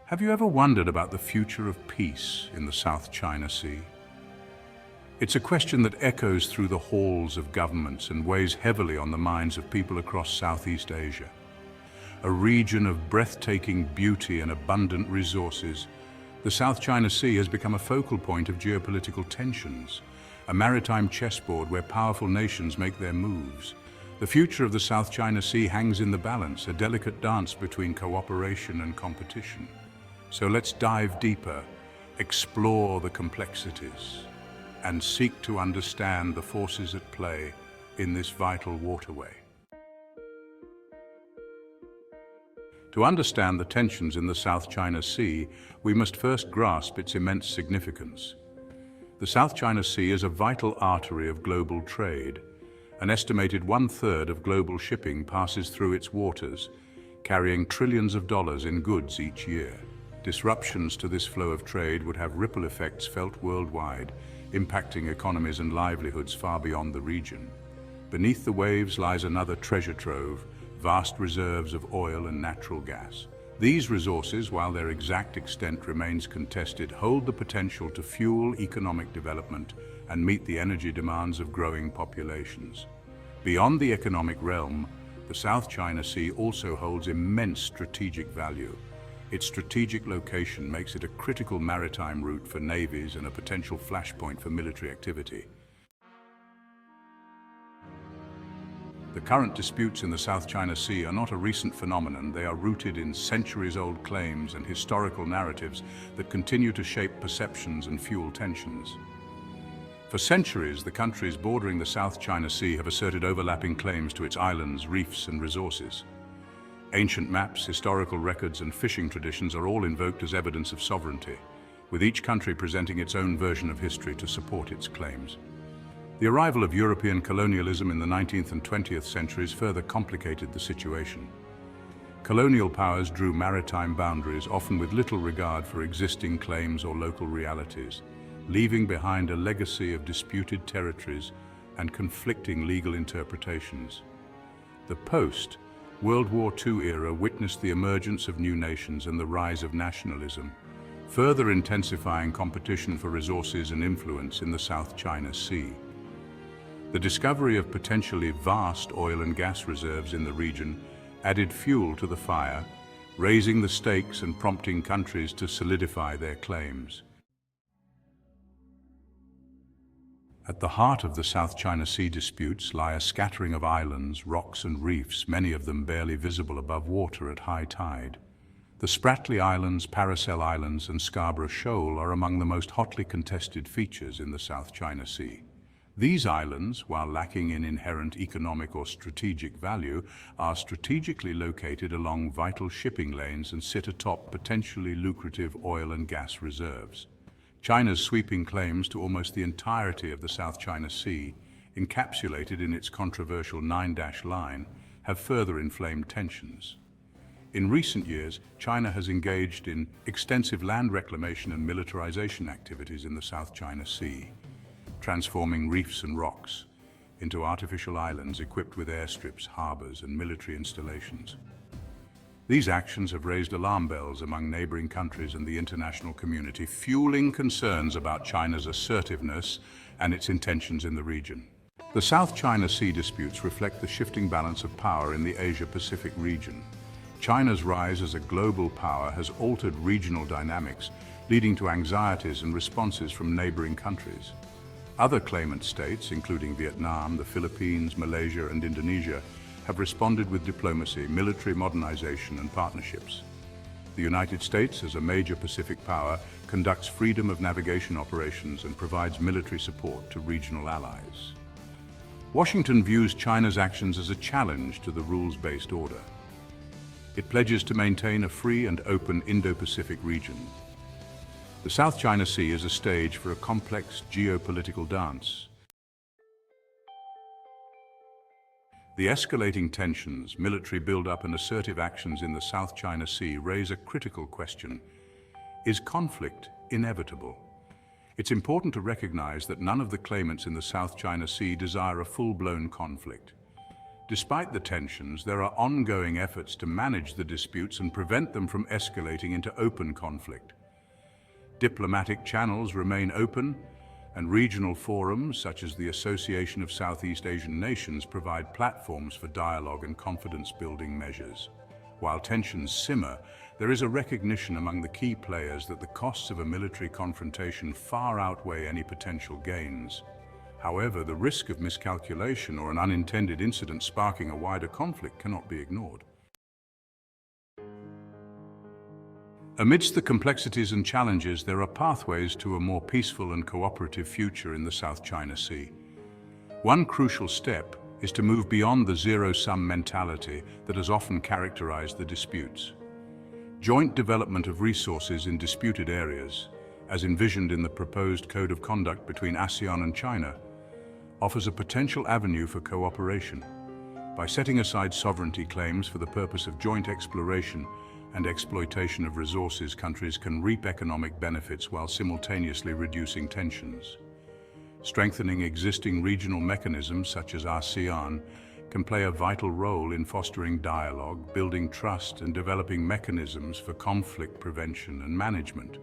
Have you ever wondered about the future of peace in the South China Sea? It's a question that echoes through the halls of governments and weighs heavily on the minds of people across Southeast Asia. A region of breathtaking beauty and abundant resources, the South China Sea has become a focal point of geopolitical tensions, a maritime chessboard where powerful nations make their moves. The future of the South China Sea hangs in the balance, a delicate dance between cooperation and competition. So let's dive deeper, explore the complexities, and seek to understand the forces at play in this vital waterway. To understand the tensions in the South China Sea, we must first grasp its immense significance. The South China Sea is a vital artery of global trade. An estimated 1/3 of global shipping passes through its waters, carrying trillions of dollars in goods each year. Disruptions to this flow of trade would have ripple effects felt worldwide, impacting economies and livelihoods far beyond the region. Beneath the waves lies another treasure trove, vast reserves of oil and natural gas. These resources, while their exact extent remains contested, hold the potential to fuel economic development and meet the energy demands of growing populations. Beyond the economic realm, the South China Sea also holds immense strategic value. Its strategic location makes it a critical maritime route for navies and a potential flashpoint for military activity. The current disputes in the South China Sea are not a recent phenomenon. They are rooted in centuries-old claims and historical narratives that continue to shape perceptions and fuel tensions. For centuries, the countries bordering the South China Sea have asserted overlapping claims to its islands, reefs, and resources. Ancient maps, historical records, and fishing traditions are all invoked as evidence of sovereignty, with each country presenting its own version of history to support its claims. The arrival of European colonialism in the 19th and 20th centuries further complicated the situation. Colonial powers drew maritime boundaries, often with little regard for existing claims or local realities, leaving behind a legacy of disputed territories and conflicting legal interpretations. The post-World War II era witnessed the emergence of new nations and the rise of nationalism, further intensifying competition for resources and influence in the South China Sea. The discovery of potentially vast oil and gas reserves in the region added fuel to the fire, raising the stakes and prompting countries to solidify their claims. At the heart of the South China Sea disputes lie a scattering of islands, rocks and reefs, many of them barely visible above water at high tide. The Spratly Islands, Paracel Islands and Scarborough Shoal are among the most hotly contested features in the South China Sea. These islands, while lacking in inherent economic or strategic value, are strategically located along vital shipping lanes and sit atop potentially lucrative oil and gas reserves. China's sweeping claims to almost the entirety of the South China Sea, encapsulated in its controversial 9-dash line, have further inflamed tensions. In recent years, China has engaged in extensive land reclamation and militarization activities in the South China Sea, transforming reefs and rocks into artificial islands equipped with airstrips, harbors, and military installations. These actions have raised alarm bells among neighboring countries and the international community, fueling concerns about China's assertiveness and its intentions in the region. The South China Sea disputes reflect the shifting balance of power in the Asia-Pacific region. China's rise as a global power has altered regional dynamics, leading to anxieties and responses from neighboring countries. Other claimant states, including Vietnam, the Philippines, Malaysia, and Indonesia, have responded with diplomacy, military modernization, and partnerships. The United States, as a major Pacific power, conducts freedom of navigation operations and provides military support to regional allies. Washington views China's actions as a challenge to the rules-based order. It pledges to maintain a free and open Indo-Pacific region. The South China Sea is a stage for a complex geopolitical dance. The escalating tensions, military buildup, and assertive actions in the South China Sea raise a critical question. Is conflict inevitable? It's important to recognize that none of the claimants in the South China Sea desire a full-blown conflict. Despite the tensions, there are ongoing efforts to manage the disputes and prevent them from escalating into open conflict. Diplomatic channels remain open, and regional forums, such as the Association of Southeast Asian Nations, provide platforms for dialogue and confidence-building measures. While tensions simmer, there is a recognition among the key players that the costs of a military confrontation far outweigh any potential gains. However, the risk of miscalculation or an unintended incident sparking a wider conflict cannot be ignored. Amidst the complexities and challenges, there are pathways to a more peaceful and cooperative future in the South China Sea. One crucial step is to move beyond the zero-sum mentality that has often characterized the disputes. Joint development of resources in disputed areas, as envisioned in the proposed Code of Conduct between ASEAN and China, offers a potential avenue for cooperation. By setting aside sovereignty claims for the purpose of joint exploration and exploitation of resources, countries can reap economic benefits while simultaneously reducing tensions. Strengthening existing regional mechanisms such as ASEAN can play a vital role in fostering dialogue, building trust, and developing mechanisms for conflict prevention and management.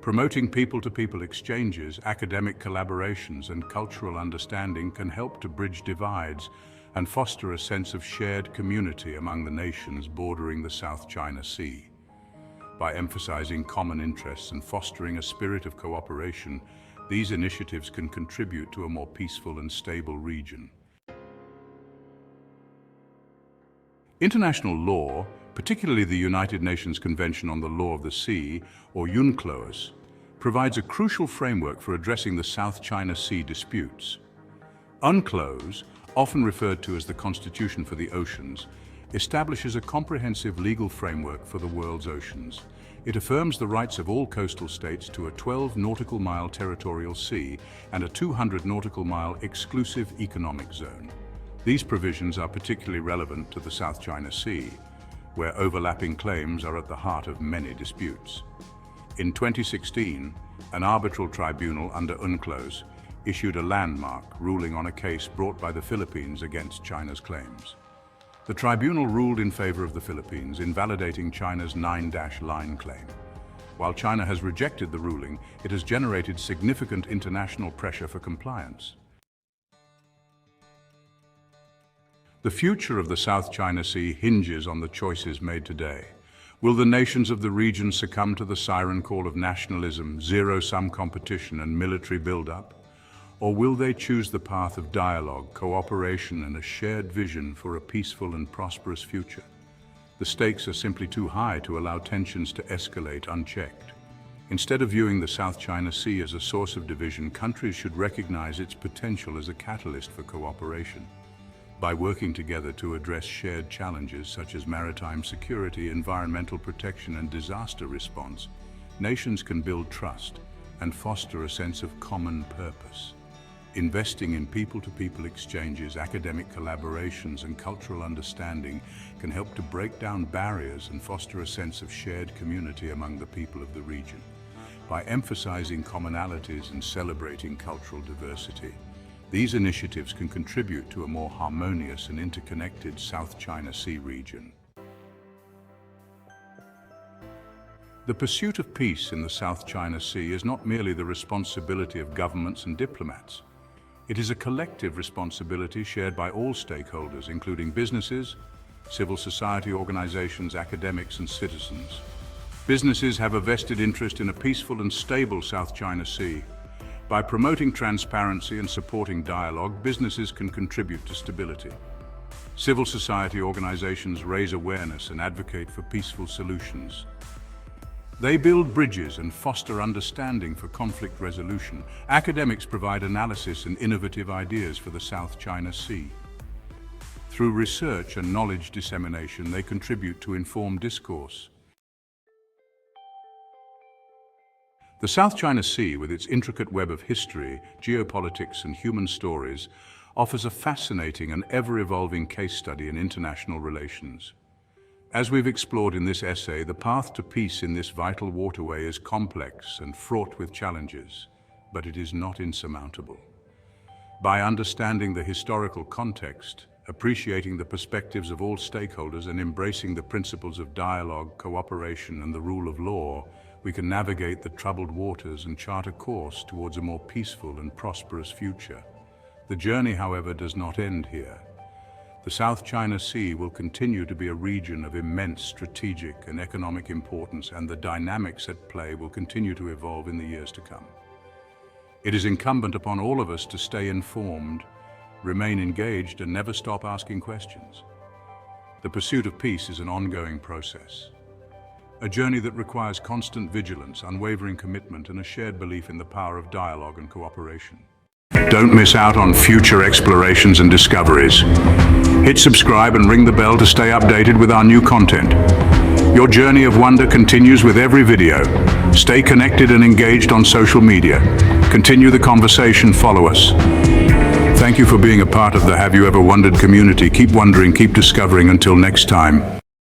Promoting people-to-people exchanges, academic collaborations, and cultural understanding can help to bridge divides and foster a sense of shared community among the nations bordering the South China Sea. By emphasizing common interests and fostering a spirit of cooperation, these initiatives can contribute to a more peaceful and stable region. International law, particularly the United Nations Convention on the Law of the Sea, or UNCLOS, provides a crucial framework for addressing the South China Sea disputes. UNCLOS, often referred to as the Constitution for the Oceans, establishes a comprehensive legal framework for the world's oceans. It affirms the rights of all coastal states to a 12 nautical mile territorial sea and a 200 nautical mile exclusive economic zone. These provisions are particularly relevant to the South China Sea, where overlapping claims are at the heart of many disputes. In 2016, an arbitral tribunal under UNCLOS issued a landmark ruling on a case brought by the Philippines against China's claims. The tribunal ruled in favor of the Philippines, invalidating China's 9-line claim. While China has rejected the ruling, it has generated significant international pressure for compliance. The future of the South China Sea hinges on the choices made today. Will the nations of the region succumb to the siren call of nationalism, zero-sum competition, and military buildup? Or will they choose the path of dialogue, cooperation, and a shared vision for a peaceful and prosperous future? The stakes are simply too high to allow tensions to escalate unchecked. Instead of viewing the South China Sea as a source of division, countries should recognize its potential as a catalyst for cooperation. By working together to address shared challenges such as maritime security, environmental protection, and disaster response, nations can build trust and foster a sense of common purpose. Investing in people-to-people exchanges, academic collaborations, and cultural understanding can help to break down barriers and foster a sense of shared community among the people of the region. By emphasizing commonalities and celebrating cultural diversity, these initiatives can contribute to a more harmonious and interconnected South China Sea region. The pursuit of peace in the South China Sea is not merely the responsibility of governments and diplomats. It is a collective responsibility shared by all stakeholders, including businesses, civil society organizations, academics, and citizens. Businesses have a vested interest in a peaceful and stable South China Sea. By promoting transparency and supporting dialogue, businesses can contribute to stability. Civil society organizations raise awareness and advocate for peaceful solutions. They build bridges and foster understanding for conflict resolution. Academics provide analysis and innovative ideas for the South China Sea. Through research and knowledge dissemination, they contribute to informed discourse. The South China Sea, with its intricate web of history, geopolitics, and human stories, offers a fascinating and ever-evolving case study in international relations. As we've explored in this essay, the path to peace in this vital waterway is complex and fraught with challenges, but it is not insurmountable. By understanding the historical context appreciating the perspectives of all stakeholders and embracing the principles of dialogue, cooperation, and the rule of law, we can navigate the troubled waters and chart a course towards a more peaceful and prosperous future. The journey, however, does not end here. The South China Sea will continue to be a region of immense strategic and economic importance, and the dynamics at play will continue to evolve in the years to come. It is incumbent upon all of us to stay informed, remain engaged, and never stop asking questions. The pursuit of peace is an ongoing process, a journey that requires constant vigilance, unwavering commitment, and a shared belief in the power of dialogue and cooperation. Don't miss out on future explorations and discoveries. Hit subscribe and ring the bell to stay updated with our new content. Your journey of wonder continues with every video. Stay connected and engaged on social media. Continue the conversation, follow us. Thank you for being a part of the Have You Ever Wondered community. Keep wondering, keep discovering. Until next time.